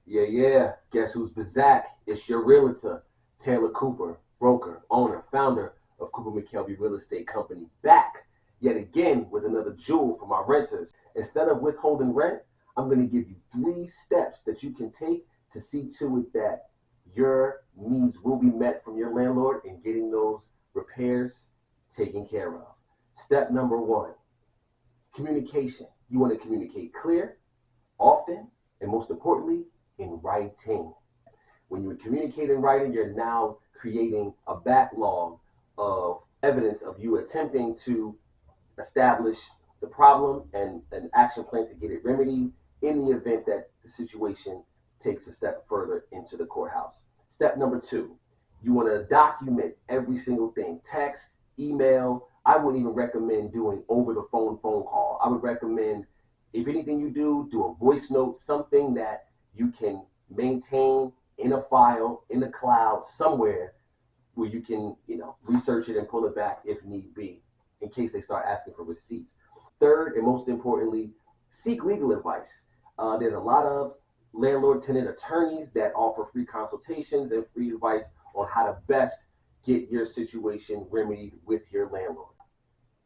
Yeah. Guess who's back? It's your realtor, Taylor Cooper, broker, owner, founder of Cooper McKelvey Real Estate Company, back yet again with another jewel for my renters. Instead of withholding rent, I'm going to give you 3 steps that you can take to see to it that your needs will be met from your landlord and getting those repairs taken care of. Step number 1, communication. You want to communicate clear, often, and most importantly, in writing. When you communicate in writing, you're now creating a backlog of evidence of you attempting to establish the problem and an action plan to get it remedied in the event that the situation takes a step further into the courthouse. Step number 2, you want to document every single thing: text, email. I wouldn't even recommend doing over the phone call. I would recommend, if anything you do a voice note, something that you can maintain in a file, in the cloud, somewhere where you can, research it and pull it back if need be, in case they start asking for receipts. Third, and most importantly, seek legal advice. There's a lot of landlord-tenant attorneys that offer free consultations and free advice on how to best get your situation remedied with your landlord.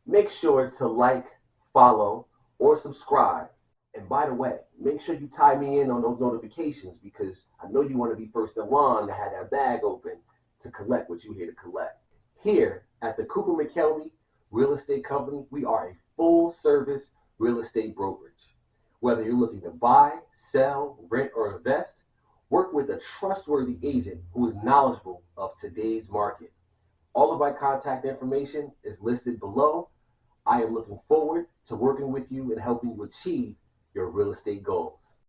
Make sure to like, follow, or subscribe. And by the way, make sure you tie me in on those notifications, because I know you want to be first in line to have that bag open to collect what you're here to collect. Here at the Cooper McKelvey Real Estate Company, we are a full service real estate brokerage. Whether you're looking to buy, sell, rent, or invest, work with a trustworthy agent who is knowledgeable of today's market. All of my contact information is listed below. I am looking forward to working with you and helping you achieve your real estate goals.